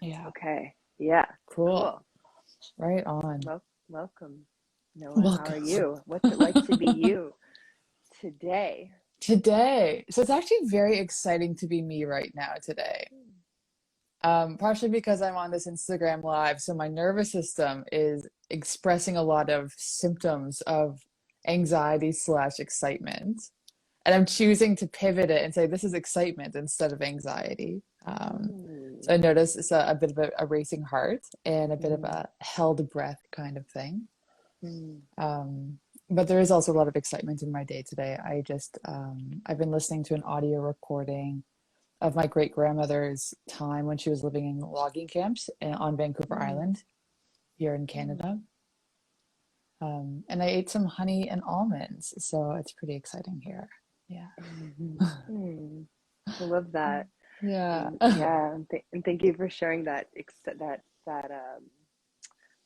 Yeah. Okay. Yeah. Cool. Cool. Right on. Welcome, Noah. How are Welcome. you? What's it like to be you today? Today. So it's actually very exciting to be me right now today. Partially because I'm on this Instagram live, so my nervous system is expressing a lot of symptoms of anxiety slash excitement. And I'm choosing to pivot it and say this is excitement instead of anxiety. Mm, So I notice it's a bit of a racing heart and a bit of mm, a held breath kind of thing. mm, But there is also a lot of excitement in my day today. I've been listening to an audio recording of my great grandmother's time when she was living in logging camps on Vancouver mm, Island here in mm, Canada. And I ate some honey and almonds, so it's pretty exciting here. Yeah. mm, mm. I love that. Yeah. And yeah, and thank you for sharing that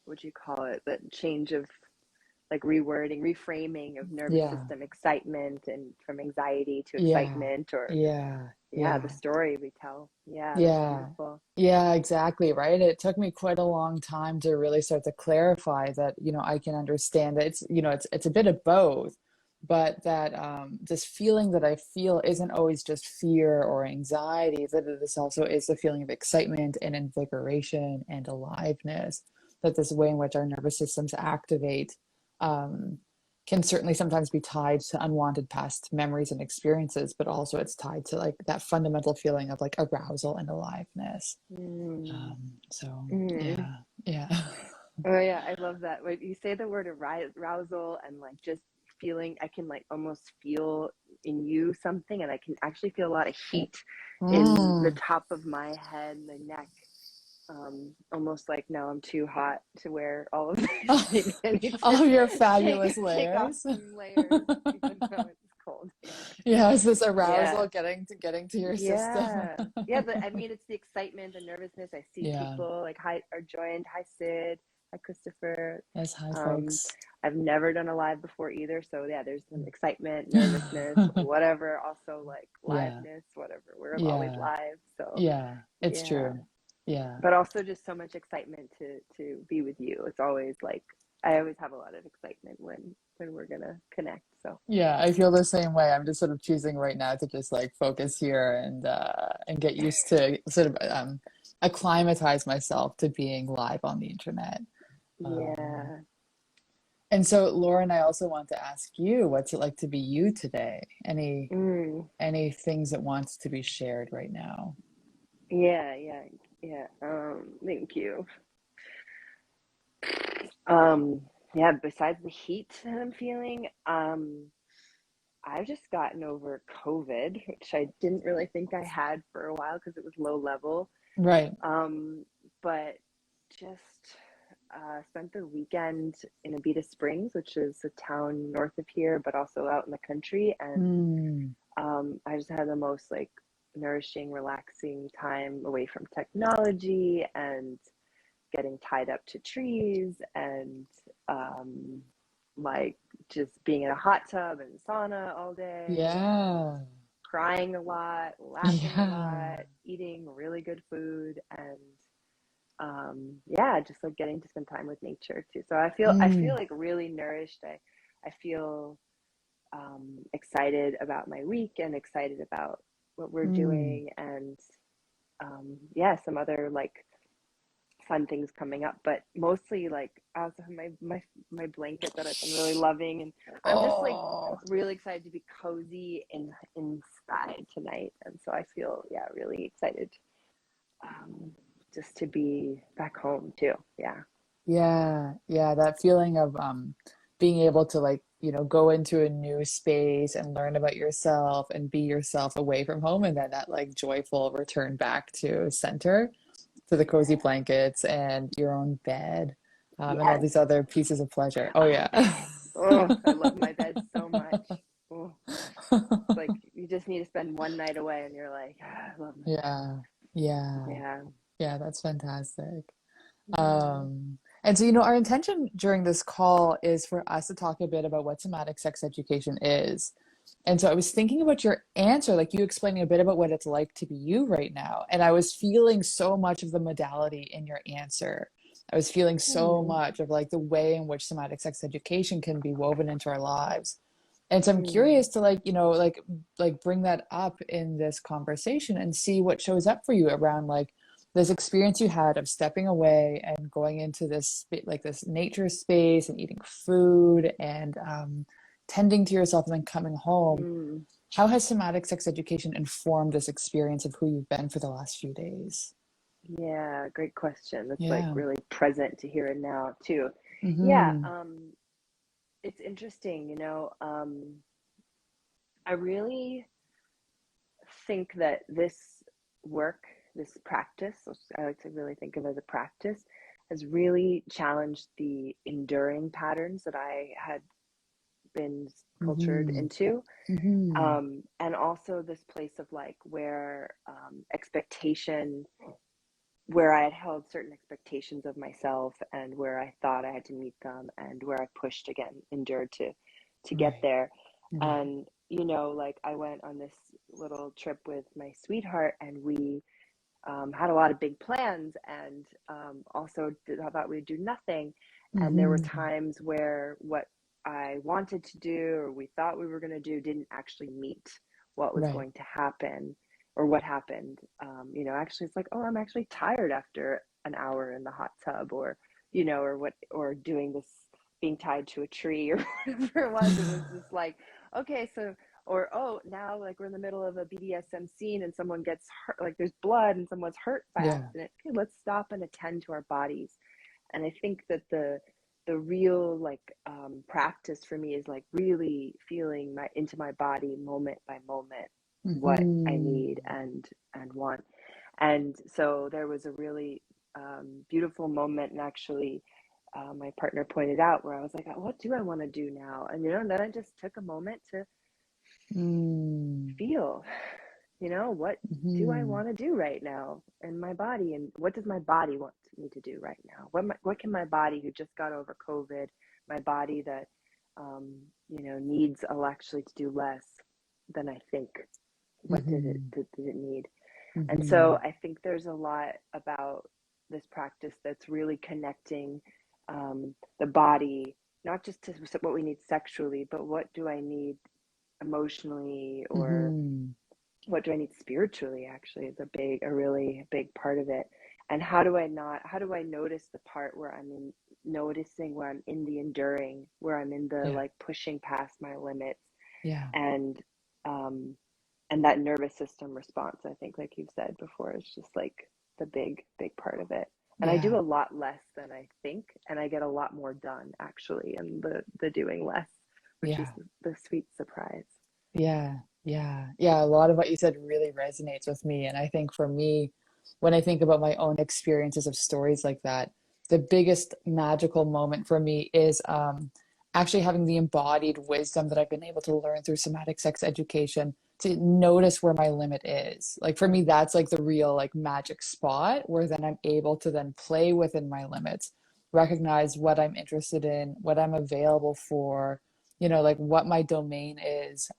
what do you call it? That change of like rewording, reframing of nervous Yeah. system excitement and from anxiety to Yeah. excitement, or Yeah. yeah, the Yeah. story we tell. Yeah, that's Yeah. beautiful. Yeah, exactly, right? It took me quite a long time to really start to clarify that, I can understand that it's a bit of both, but that this feeling that I feel isn't always just fear or anxiety, that this also is the feeling of excitement and invigoration and aliveness, that this way in which our nervous systems activate um, can certainly sometimes be tied to unwanted past memories and experiences, but also it's tied to like that fundamental feeling of like arousal and aliveness. Mm, So mm. yeah, yeah, Oh yeah, I love that. When you say the word arousal and like just feeling, I can like almost feel in you something, and I can actually feel a lot of heat in the mm. top of my head, the neck. Almost like no, I'm too hot to wear all of this. Maybe I need All to of your take fabulous take off layers. some layers, even though it's cold here. Yeah, it's this Yeah, arousal getting to your system. yeah, yeah. But I mean, it's the excitement, the nervousness. I see Yeah. people like hi are joined. Hi Sid. Hi Christopher. Yes, hi Um, folks. I've never done a live before either, so yeah, there's some excitement, nervousness, whatever. Also like Yeah. liveness, whatever. We're always Yeah. live, so Yeah. It's yeah. true. Yeah. But also just so much excitement to be with you. It's always like I always have a lot of excitement when we're gonna connect. So Yeah, I feel the same way. I'm just sort of choosing right now to just like focus here and get used to sort of acclimatize myself to being live on the internet. Um, yeah. and so, Lauren, I also want to ask you, what's it like to be you today? Mm. Any things that wants to be shared right now? Yeah, yeah, yeah. Thank you. Um, yeah, besides the heat that I'm feeling, I've just gotten over COVID, which I didn't really think I had for a while because it was low level. Right. Um, but just spent the weekend in Abita Springs, which is a town north of here, but also out in the country. And Mm, I just had the most like nourishing, relaxing time away from technology and getting tied up to trees and um, like just being in a hot tub and sauna all day, yeah. crying a lot, laughing a Yeah. lot, eating really good food, and yeah, just like getting to spend time with nature too. So I feel Mm, like really nourished. I feel excited about my week and excited about what we're mm. doing, and yeah, some other like fun things coming up, but mostly like I also have my blanket that I've been really loving, and I'm just like Oh. really excited to be cozy inside tonight, and so I feel yeah really excited um, just to be back home too. Yeah. Yeah, yeah, that feeling of being able to like, go into a new space and learn about yourself and be yourself away from home and then that like joyful return back to center, to the cozy Yeah. blankets and your own bed, and all Yes. these other pieces of pleasure. Oh Oh yeah. man. Oh, I love my bed so much. Oh, it's like you just need to spend one night away, and you're like, ah, I love my bed. Yeah. Yeah. Yeah. Yeah, that's fantastic. Yeah. And so, our intention during this call is for us to talk a bit about what somatic sex education is And so I was thinking about your answer, like you explaining a bit about what it's like to be you right now. And I was feeling so much of the modality in your answer. I was feeling so Mm, much of like the way in which somatic sex education can be woven into our lives. And so I'm mm, curious to like, like bring that up in this conversation and see what shows up for you around like this experience you had of stepping away and going into this like this nature space and eating food and tending to yourself and then coming home. mm. How has somatic sex education informed this experience of who you've been for the last few days? Yeah, great question. That's like Yeah. really present to here and now too. Yeah, Mm-hmm. it's interesting, I really think that this work, this practice, which I like to really think of as a practice, has really challenged the enduring patterns that I had been cultured Mm-hmm. into. Mm-hmm. And also this place of like where expectation, where I had held certain expectations of myself and where I thought I had to meet them and where I pushed again, endured to get Right. there. Right. And like I went on this little trip with my sweetheart and we had a lot of big plans and also thought we'd do nothing. And there were Mm-hmm. times where what I wanted to do or we thought we were going to do didn't actually meet what was Right. going to happen or what happened. Actually, it's like, oh, I'm actually tired after an hour in the hot tub, or or doing this, being tied to a tree or whatever it was. It was just like, okay, so or oh, now like we're in the middle of a BDSM scene and someone gets hurt, like there's blood and someone's hurt by Yeah. accident. Okay, let's stop and attend to our bodies. And I think that the real like practice for me is like really feeling my into my body moment by moment what I Mm-hmm. need and want. And so there was a really beautiful moment, and actually my partner pointed out where I was like, what do I want to do now? And then I just took a moment to Mm-hmm. feel, what do I want to do right now in my body, and what does my body want me to do right now? What can my body, who just got over COVID, my body that needs actually to do less than I think, what Mm-hmm. did it need? And Mm-hmm. so I think there's a lot about this practice that's really connecting the body, not just to what we need sexually, but what do I need emotionally, or Mm-hmm. what do I need spiritually, actually is a really big part of it. And how do I notice the part where noticing where I'm in the enduring, where I'm in the Yeah. like pushing past my limits, Yeah. and um and that nervous system response, I think, like you've said before, is just like the big part of it. And I do Yeah. a lot less than I think, and I get a lot more done actually in the doing less, which is Yeah. the sweet surprise. Yeah, yeah, yeah. A lot of what you said really resonates with me. And I think for me, when I think about my own experiences of stories like that, the biggest magical moment for me is actually having the embodied wisdom that I've been able to learn through somatic sex education to notice where my limit is. Like for me, that's like the real like magic spot where then I'm able to then play within my limits, recognize what I'm interested in, what I'm available for, like what my domain is,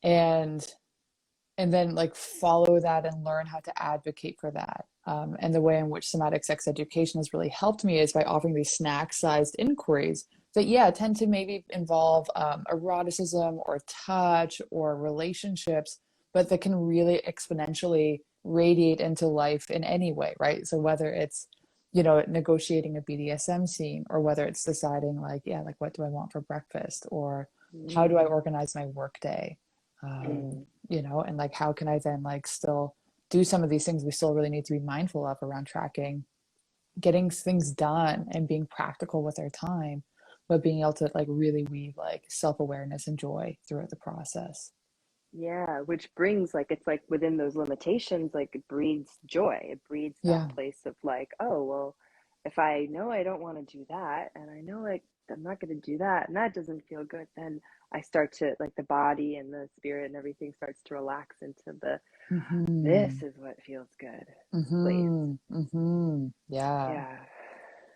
and then like follow that and learn how to advocate for that. And the way in which somatic sex education has really helped me is by offering these snack-sized inquiries that, yeah, tend to maybe involve eroticism or touch or relationships, but that can really exponentially radiate into life in any way, right? So whether it's negotiating a BDSM scene, or whether it's deciding like, yeah, like what do I want for breakfast, or how do I Mm, organize my workday? mm. And like how can I then like still do some of these things we still really need to be mindful of around tracking, getting things done and being practical with our time, but being able to like really weave like self-awareness and joy throughout the process. Yeah, which brings like, it's like within those limitations, like it breeds joy. It breeds that Yeah. place of like, oh, well, if I know I don't want to do that, and I know like I'm not going to do that, and that doesn't feel good, then I start to like the body and the spirit and everything starts to relax into this Mm-hmm. is what feels good place. Mm-hmm. Mm-hmm. Yeah. Yeah.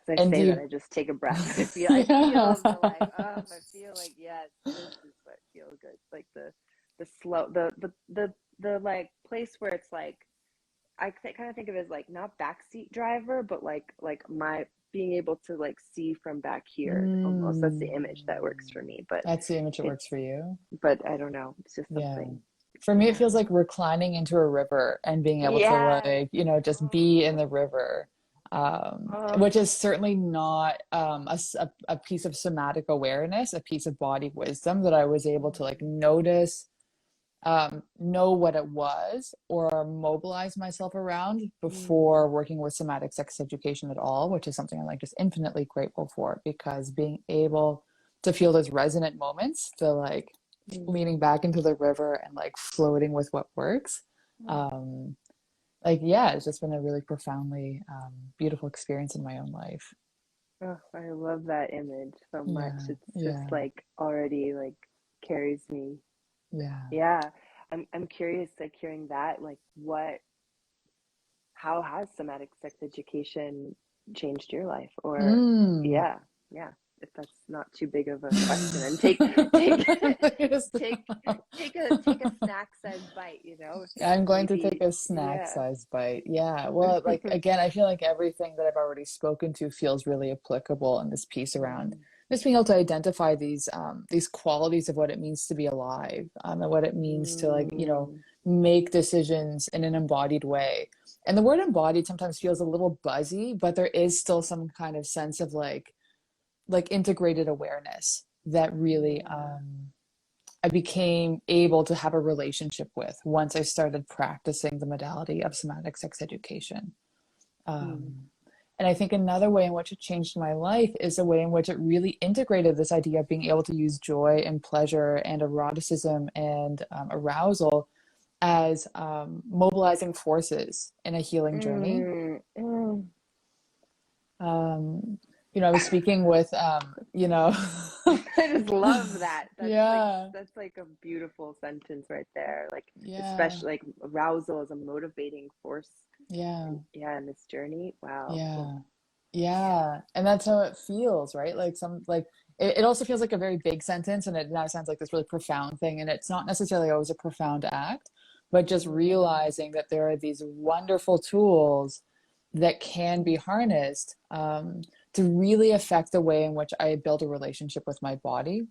It's I And say that, you, I just take a breath. I yeah. feel the like, oh, I feel like, yes, this is what feels good. Like the slow, the like place where it's like, kind of think of it as like not backseat driver, but like my being able to like see from back here almost. That's the image that works Mm. for me. But That's the image that works it's, for you. but I don't know. It's just Yeah. something. For me, it Yeah. feels like reclining into a river and being able to Yes. like, just be in the Oh, river. oh. Which is certainly not a piece of somatic awareness, a piece of body wisdom that I was able to like notice, know what it was, or mobilize myself around Mm, before working with somatic sex education at all, which is something I'm like just infinitely grateful for, because being able to feel those resonant moments, the like leaning mm. back into the river and like floating with what works. Um, like, yeah, it's just been a really profoundly beautiful experience in my own life. Oh, I love that image so much. Yeah, It's just yeah, like already like carries me. yeah. Yeah. I'm curious, like hearing that, like how has somatic sex education changed your life? Or Mm. yeah, yeah, if that's not too big of a question. And take Yes. take take a snack sized bite, I'm going to take maybe, a snack yeah. size bite. Yeah. Well, like again, I feel like everything that I've already spoken to feels really applicable in this piece around Mm, just being able to identify these qualities of what it means to be alive, and what it means to like, mm, make decisions in an embodied way. And the word embodied sometimes feels a little buzzy, but there is still some kind of sense of like integrated awareness that really yeah. I became able to have a relationship with once I started practicing the modality of somatic sex education. Mm, Um, and I think another way in which it changed my life is the way in which it really integrated this idea of being able to use joy and pleasure and eroticism and arousal as mobilizing forces in a healing journey. mm, mm. Um, I was speaking with, I just love that. yeah, That's like a beautiful sentence right there. Like yeah, especially like arousal is a motivating force, yeah. and yeah, in this journey. Wow. Oh, Yeah. yeah. Yeah. And that's how it feels, right? Like it also feels like a very big sentence, and it now sounds like this really profound thing. And it's not necessarily always a profound act, but just Mm, realizing that there are these wonderful tools that can be harnessed, to really affect the way in which I build a relationship with my body.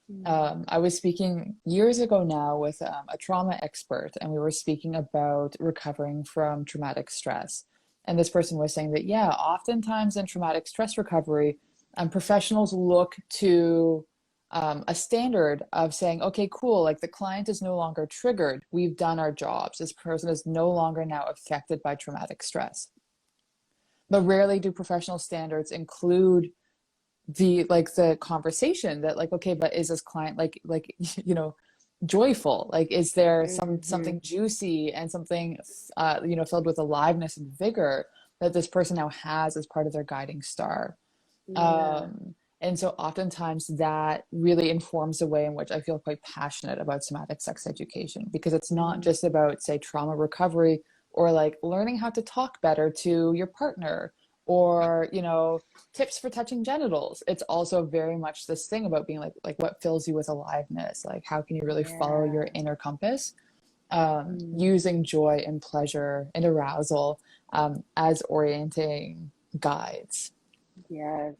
mm, I was speaking years ago now with a trauma expert, and we were speaking about recovering from traumatic stress. And this person was saying that, yeah, oftentimes in traumatic stress recovery, professionals look to a standard of saying, okay, cool, like the client is no longer triggered. We've done our jobs. This person is no longer now affected by traumatic stress. But rarely do professional standards include the conversation that like, okay, but is this client like joyful? Like, is there mm-hmm. something juicy and something filled with aliveness and vigor that this person now has as part of their guiding star? Yeah. And so oftentimes that really informs the way in which I feel quite passionate about somatic sex education, because it's not Mm, just about, say, trauma recovery or like learning how to talk better to your partner, or, tips for touching genitals. It's also very much this thing about being like what fills you with aliveness? Like, how can you really follow your yeah. inner compass? Mm, Using joy and pleasure and arousal as orienting guides. yes.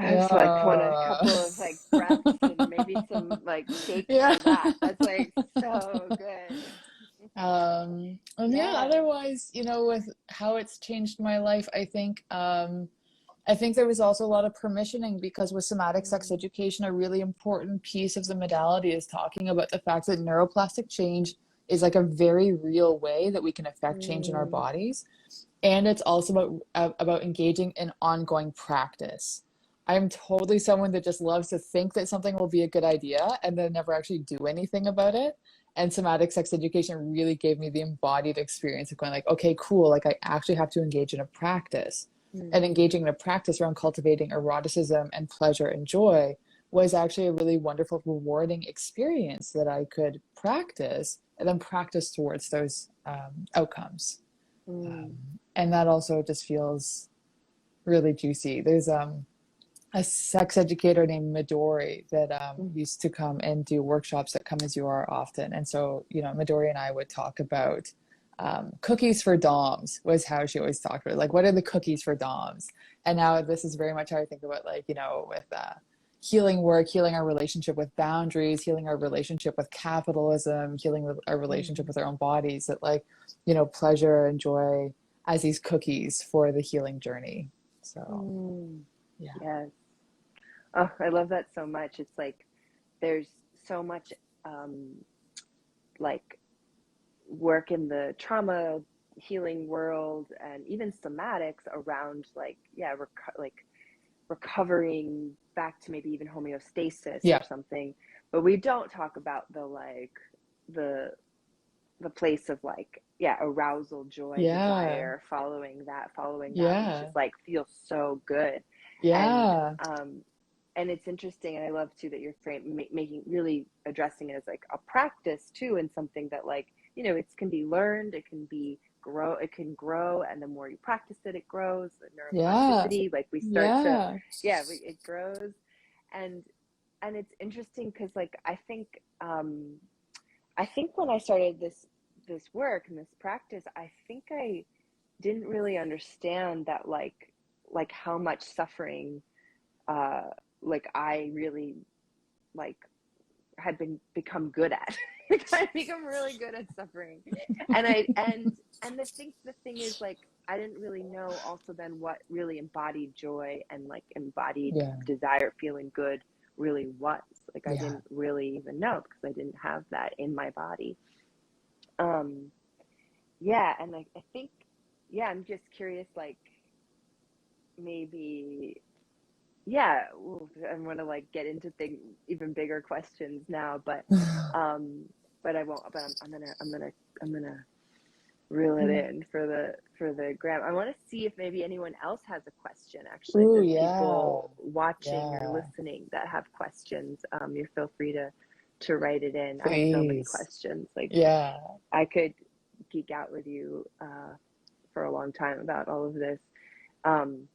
I just like want a Yeah. couple of like breaths and maybe some like shakes Yeah. for that. That's like so good. And yeah, Yeah. otherwise, with how it's changed my life, I think there was also a lot of permissioning, because with somatic sex Mm, education, a really important piece of the modality is talking about the fact that neuroplastic change is like a very real way that we can affect change in our mm, bodies. And it's also about engaging in ongoing practice. I'm totally someone that just loves to think that something will be a good idea and then never actually do anything about it. And somatic sex education really gave me the embodied experience of going like, okay, cool, like I actually have to engage in a practice. And mm, engaging in a practice around cultivating eroticism and pleasure and joy was actually a really wonderful, rewarding experience that I could practice and then practice towards those outcomes. Mm. And that also just feels really juicy. There's a sex educator named Midori that Mm. used to come and do workshops at Come As You Are often. And so, you know, Midori and I would talk about cookies for DOMs was how she always talked about it. Like, what are the cookies for DOMs? And now this is very much how I think about, like, you know, with healing work, healing our relationship with boundaries, healing our relationship with capitalism, healing our relationship Mm. with our own bodies, that, like, you know, pleasure and joy as these cookies for the healing journey. So, Mm. yeah. Yes. Oh, I love that so much. It's like there's so much um, like work in the trauma healing world and even somatics around like, yeah, like recovering back to maybe even homeostasis or Yeah. something. But we don't talk about the like the the place of like, yeah, arousal, joy, Yeah. desire, following that, which Yeah. is like feels so good. And Yeah. and it's interesting, and I love too that you're making really addressing it as like a practice too, and something that like, you know, it can be learned, it can grow, and the more you practice it, it grows. The Yeah. neuroplasticity, like we start to, Yeah. yeah, it grows. and and it's interesting because like I think when I started this work and this practice, I think I didn't really understand that like how much suffering uh like I really like had become good at. Like I've become really good at suffering. And the thing is like I didn't really know also then what really embodied joy and like embodied Yeah. desire, feeling good really was. Like I Yeah. didn't really even know because I didn't have that in my body. Um yeah, and I think, yeah, I'm just curious like maybe, yeah, ooh, I'm gonna like get into even bigger questions now, um, but I won't. But I'm gonna reel it Yeah. in for the gram. I want to see if maybe anyone else has a question. Actually, if Ooh, there's yeah. people watching or Yeah. listening that have questions, you feel free to write it in. I have so many Please. questions. Like Yeah. I could geek out with you for a long time about all of this. Um,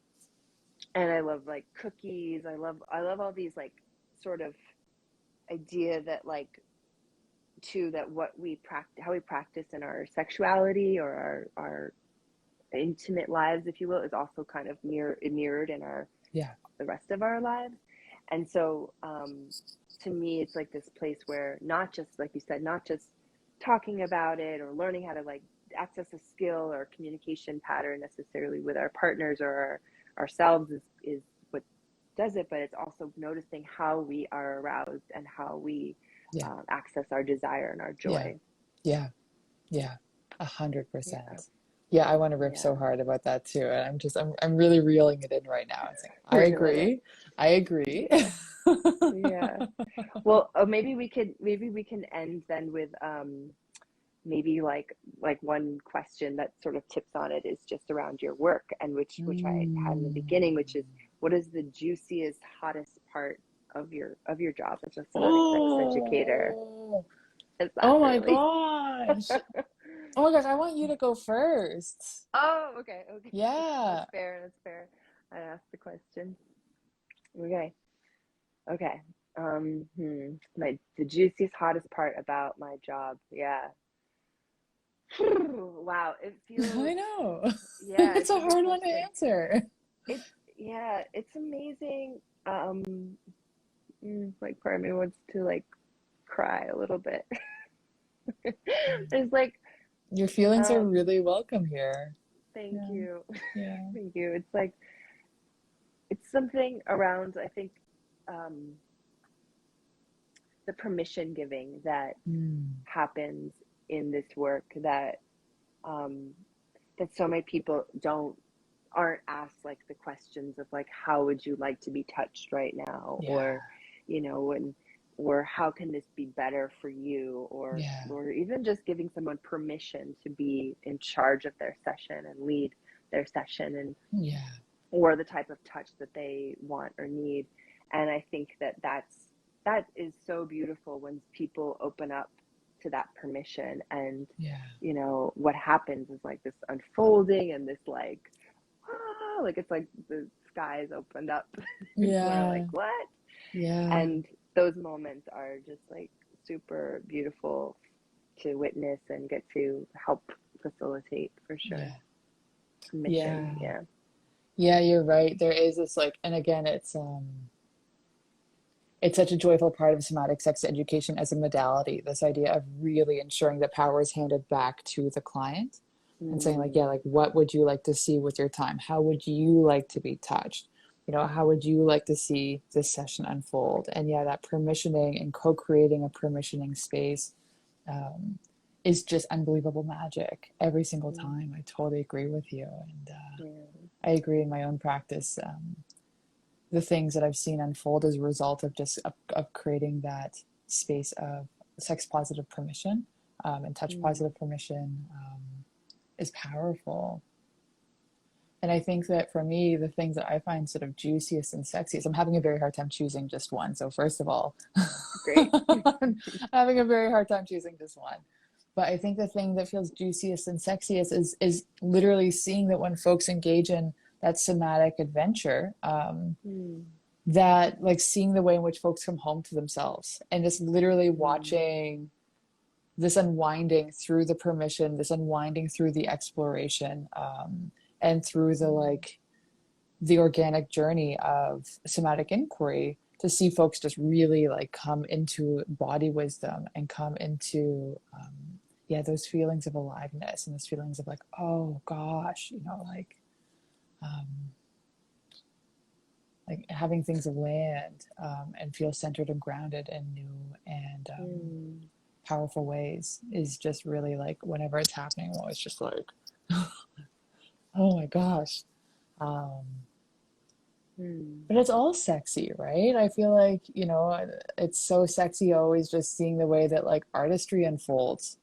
and I love like cookies. I love all these like sort of idea that like too that what we practice, how we practice in our sexuality or our intimate lives, if you will, is also kind of mirrored in our Yeah. the rest of our lives. And so to me, it's like this place where not just like you said, not just talking about it or learning how to like access a skill or communication pattern necessarily with our partners or ourselves is what does it, but it's also noticing how we are aroused and how we Yeah. access our desire and our Yeah. joy. Yeah. Yeah. Yeah, 100%. Yeah, I want to rip so yeah. hard about that too. And I'm really reeling it in right now. It's like, I Reel it in. agree. I agree. Yeah, yeah. Well, maybe we can end then with maybe like one question that sort of tips on it is just around your work, and which I had in the Mm. beginning, which is what is the juiciest, hottest part of your job as a somatic sex educator? Oh, Is that oh my really? gosh. Oh my gosh, I want you to go first. Oh, okay, okay. Yeah. That's fair. That's fair. I asked the question. Okay, okay. The juiciest, hottest part about my job. Yeah. Wow, it feels, I know. yeah, It's it's a like a hard one to question. answer. It's, yeah, it's amazing. Like part of me wants to like cry a little bit. There's like, Your feelings are um, really welcome here. thank Yeah. you. Yeah. Thank you. It's like, it's something around, I think, um, the permission giving that Mm. happens in this work um, that so many people aren't asked like the questions of like how would you like to be touched right now, Yeah. or you know, or how can this be better for you, Yeah. or even just giving someone permission to be in charge of their session and lead their session, and Yeah. or the type of touch that they want or need. And I think that is so beautiful when people open up to that permission. And Yeah. you know, what happens is like this unfolding and this like, ah, like it's like the skies opened up. We're like, Yeah. what? Yeah. And those moments are just like super beautiful to witness and get to help facilitate, for sure. Yeah. Mission, Yeah. yeah. Yeah, you're right. There is this like, and again, it's such a joyful part of somatic sex education as a modality, this idea of really ensuring that power is handed back to the client and saying like, yeah, Mm, like what would you like to see with your time? How would you like to be touched? You know, how would you like to see this session unfold? And yeah, that permissioning and co-creating a permissioning space um, is just unbelievable magic every single mm, time. I totally agree with you. And yeah. I agree in my own practice. The things that I've seen unfold as a result of just of creating that space of sex positive permission and touch Mm, positive permission is powerful. And I think that for me, the things that I find sort of juiciest and sexiest, I'm having a very hard time choosing just one. So first of all, great. I'm having a very hard time choosing just one. But I think the thing that feels juiciest and sexiest is literally seeing that when folks engage in that somatic adventure, Mm, that like seeing the way in which folks come home to themselves and just literally mm, watching this unwinding through the permission, this unwinding through the exploration, and through the like the organic journey of somatic inquiry to see folks just really like come into body wisdom and come into yeah, those feelings of aliveness and those feelings of like, oh gosh, you know, um, like having things land and feel centered and grounded in new and mm, powerful ways is just really like whenever it's happening, I'm always just like, oh my gosh. Um, mm, but it's all sexy, right? I feel like, you know, it's so sexy always just seeing the way that like artistry unfolds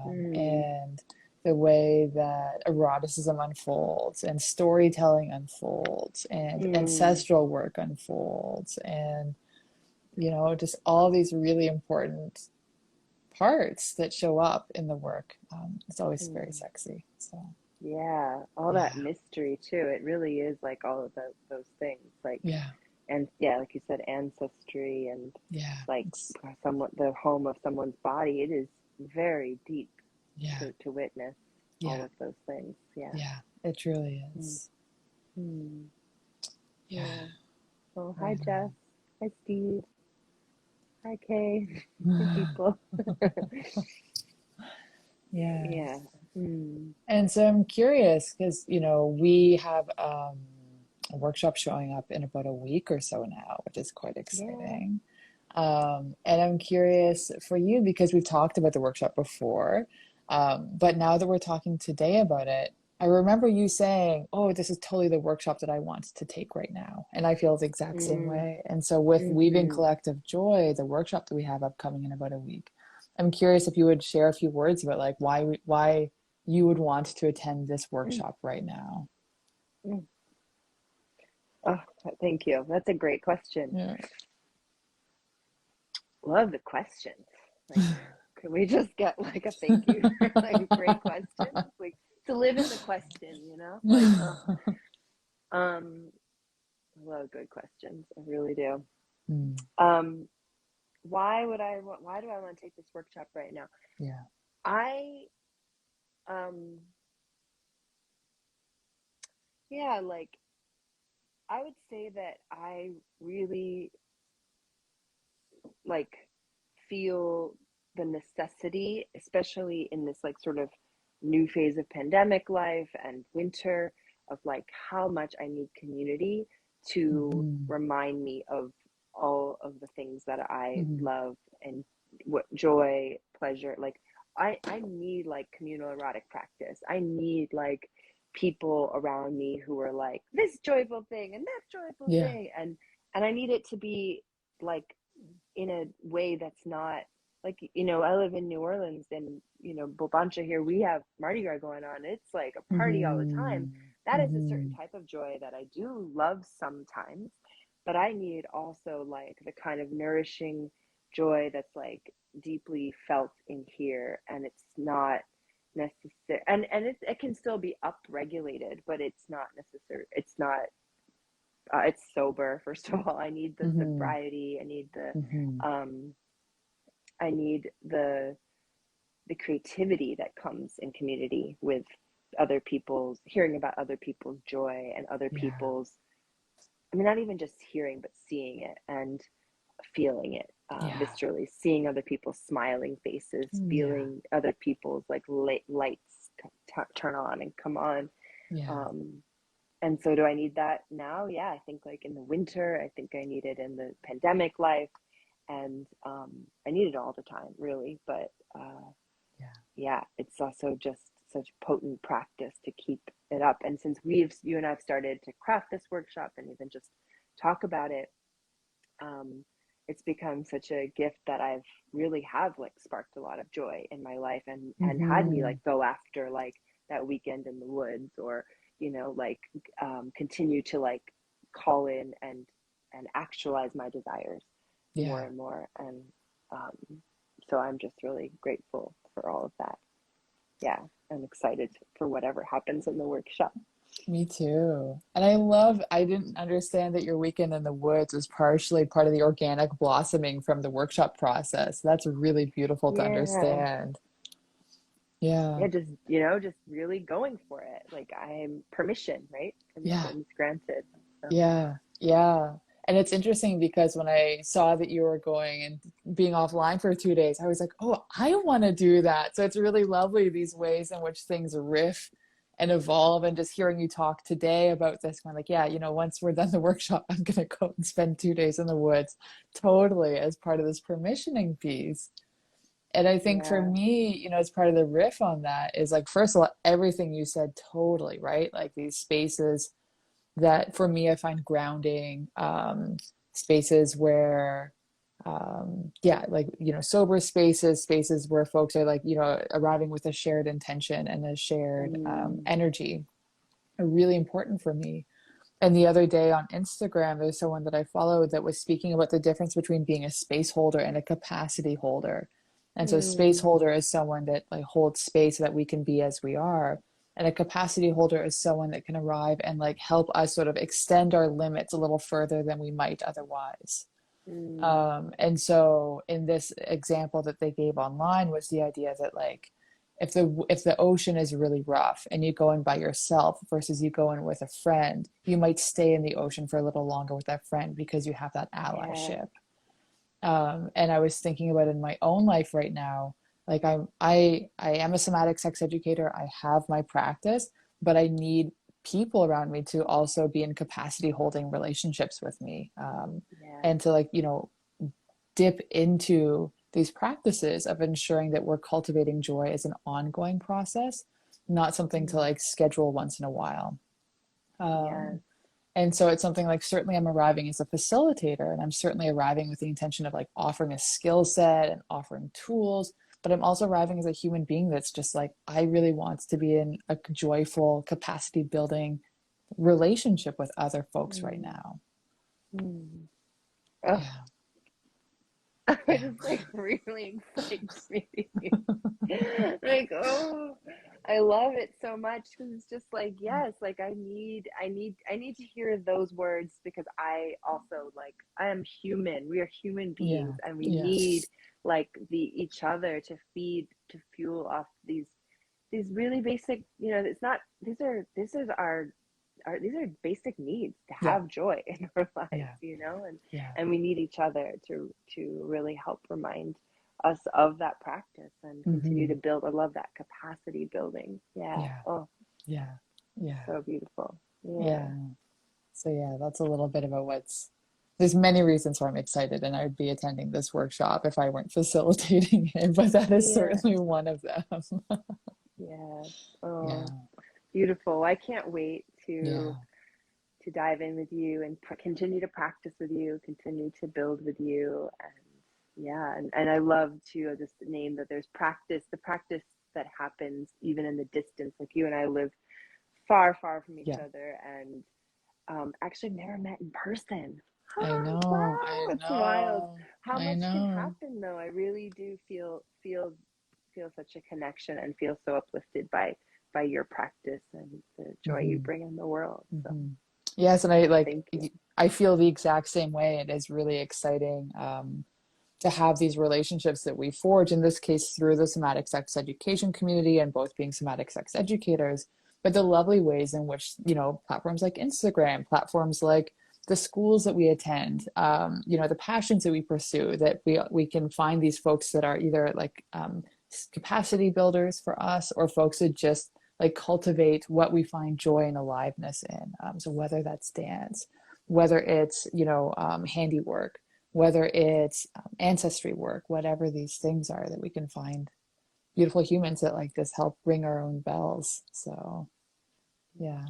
mm, and the way that eroticism unfolds and storytelling unfolds and mm, ancestral work unfolds and you know, just all these really important parts that show up in the work. It's always very mm. sexy. So, Yeah, all that yeah, mystery too. It really is like all of those things. Like, yeah, and yeah, like you said, ancestry and yeah, like someone, the home of someone's body. It is very deep yeah, to witness all yeah, of those things. Yeah. yeah, it truly Mm, is. mm, Yeah, yeah. Well, hi right Jess. Hi Steve. Hi Kay. Hi on. people. Yeah. Yeah. Mm, And so I'm curious because, you know, we have a workshop showing up in about a week or so now, which is quite yeah. exciting. And I'm curious for you because we've talked about the workshop before, but now that we're talking today about it, I remember you saying, "Oh, this is totally the workshop that I want to take right now," and I feel the exact same Mm, way. And so, with Weaving mm-hmm. Collective Joy, the workshop that we have upcoming in about a week, I'm curious if you would share a few words about like why you would want to attend this Mm, workshop right now. mm. Oh, thank you. That's a great question. Yeah. Love the questions. Like, could we just get like a thank you for like great questions? Like to live in the question, you know? Like, oh, um, I love good questions. I really do. Mm, Um, why do I want to take this workshop right now? yeah. I, um, yeah, like I would say that I really like feel the necessity, especially in this like sort of new phase of pandemic life and winter, of like how much I need community to Hmm. remind me of all of the things that I Hmm. love and what joy, pleasure, like I need like communal erotic practice. I need like people around me who are like this joyful thing and that joyful Yeah. thing, and I need it to be like in a way that's not like, you know, I live in New Orleans and, you know, Bobancha here, we have Mardi Gras going on. It's like a party all the time. Hmm. That is a certain Hmm. type of joy that I do love sometimes, but I need also like the kind of nourishing joy that's like deeply felt in here, and it's not necessary, and it can still be up regulated, but it's not necessary. It's not it's sober. First of all, I need the Mm-hmm. sobriety. I need the Mm-hmm. um I need the creativity that comes in community with other people's, hearing about other people's joy and other Yeah. people's, I mean, not even just hearing, but seeing it and feeling it Yeah. viscerally, seeing other people's smiling faces, Yeah. feeling other people's like lights turn on and come on. Yeah. Um, and so do I need that now? Yeah, I think like in the winter, I think I need it in the pandemic life, and I need it all the time, really. But Yeah. yeah, it's also just such potent practice to keep it up. And since you and I've started to craft this workshop and even just talk about it, um, it's become such a gift that I've really have like sparked a lot of joy in my life, and had me Mm-hmm. like go after like that weekend in the woods, or like continue to like call in and actualize my desires more Yeah. and more. And so I'm just really grateful for all of that. Yeah, I'm excited for whatever happens in the workshop. Me too. And I didn't understand that your weekend in the woods was partially part of the organic blossoming from the workshop process. That's really beautiful to Yeah, understand. Yeah. yeah, just really going for it. Like, I'm permission, right? Yeah. Permission's granted. So Yeah. Yeah. And it's interesting because when I saw that you were going and being offline for 2 days, I was like, oh, I want to do that. So it's really lovely, these ways in which things riff and evolve. And just hearing you talk today about this, kind of like, yeah, once we're done the workshop, I'm going to go and spend 2 days in the woods, totally, as part of this permissioning piece. And I think for yeah. me, as part of the riff on that is like, first of all, everything you said, totally, right? Like these spaces that for me I find grounding, spaces where yeah, like sober spaces where folks are like arriving with a shared intention and a shared Mm, energy are really important for me. And the other day on Instagram, there's someone that I followed that was speaking about the difference between being a space holder and a capacity holder. And so, space mm, holder is someone that like holds space so that we can be as we are. And a capacity holder is someone that can arrive and like help us sort of extend our limits a little further than we might otherwise. mm, And so in this example that they gave online was the idea that like if the ocean is really rough and you go in by yourself versus you go in with a friend, you might stay in the ocean for a little longer with that friend because you have that yeah. allyship. And I was thinking about in my own life right now, like I am a somatic sex educator. I have my practice, but I need people around me to also be in capacity holding relationships with me, Yeah. and to like dip into these practices of ensuring that we're cultivating joy as an ongoing process, not something to Mm, like schedule once in a while. yes. Um, and so it's something like certainly I'm arriving as a facilitator, and I'm certainly arriving with the intention of like offering a skill set and offering tools, but I'm also arriving as a human being that's just like, I really want to be in a joyful, capacity building relationship with other folks right Mm, now. mm. Oh, Yeah. it Yeah. just like really excites me. Like, oh, I love it so much, because it's just like, yes, like I need to hear those words, because I also, like, I am human. We are human beings, Yeah. and we Yeah. need like the each other to fuel off these really basic, it's not, this is our these are basic needs to Yeah. have joy in our lives, Yeah. and Yeah. we need each other to really help remind us of that practice and continue to Hmm. build. I love that capacity building. Yeah. Yeah. Oh, Yeah. Yeah. so beautiful. Yeah. Yeah. So yeah, that's a little bit about there's many reasons why I'm excited and I'd be attending this workshop if I weren't facilitating it, but that is Yeah. certainly one of them. Yes. Oh, Yeah. beautiful. I can't wait to Yeah. dive in with you and continue to practice with you, continue to build with you. And yeah, and I love to just name that there's the practice that happens even in the distance. Like, you and I live far, far from each Yeah. other, and actually never met in person. I Ah, know. I wow, it's wild. know. how I much can know. happen though. I really do feel such a connection and feel so uplifted by your practice and the joy you Hmm. bring in the world. So Hmm. Yes, and I like thank you. I feel the exact same way. It is really exciting to have these relationships that we forge, in this case through the somatic sex education community and both being somatic sex educators, but the lovely ways in which, platforms like Instagram, platforms like the schools that we attend, the passions that we pursue, that we can find these folks that are either like capacity builders for us, or folks that just like cultivate what we find joy and aliveness in. So whether that's dance, whether it's, handiwork, whether it's ancestry work, whatever these things are, that we can find beautiful humans that like this help ring our own bells. So, yeah.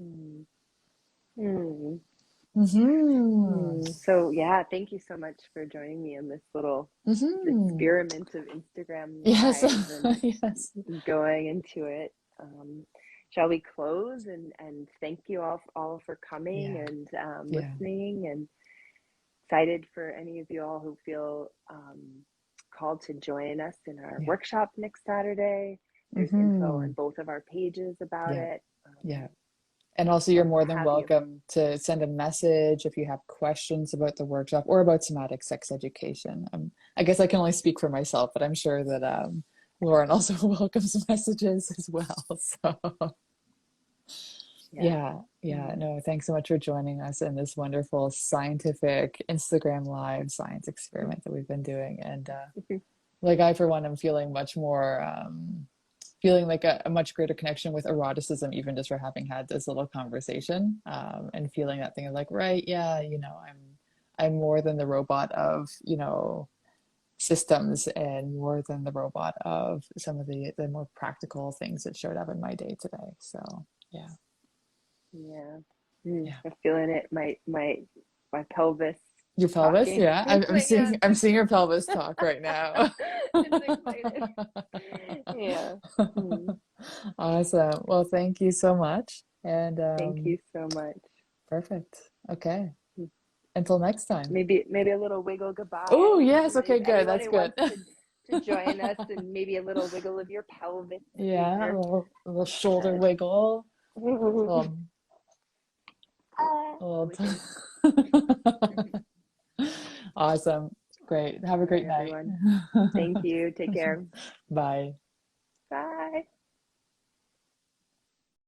Mm. Mm. Mm-hmm. So yeah, thank you so much for joining me in this little Mm-hmm. experiment of Instagram Yes. Live and Yes. going into it. Shall we close and thank you all for coming Yeah. and Yeah. listening, and excited for any of you all who feel called to join us in our Yeah. workshop next Saturday. There's info Mm-hmm. on both of our pages about Yeah. it. Yeah. And also, you're Love more to than have you. welcome to send a message if you have questions about the workshop or about somatic sex education. I guess I can only speak for myself, but I'm sure that Lauren also welcomes messages as well. So, Yeah. yeah, yeah, Mm. no, thanks so much for joining us in this wonderful scientific Instagram Live science experiment that we've been doing. And like I, for one, am feeling much more. Feeling like a much greater connection with eroticism, even just for having had this little conversation, and feeling that thing of like, right, yeah, I'm more than the robot of, systems, and more than the robot of some of the more practical things that showed up in my day today. So yeah. Yeah. Yeah. I'm feeling it. My pelvis Your pelvis, talking. yeah. I'm Yeah, seeing your pelvis talk right now. it's excited. Yeah. Mm. Awesome. Well, thank you so much. And Thank you so much. perfect. Okay. Mm. Until next time. Maybe a little wiggle Oh, goodbye. yes. If Okay, good. anyone That's who good. wants to join us, and maybe a little wiggle of your pelvis Yeah, here. a little shoulder And wiggle. Um, a little wiggles. Awesome. Great. Have a All right, great night. everyone. Thank you. Take care. Bye. Bye.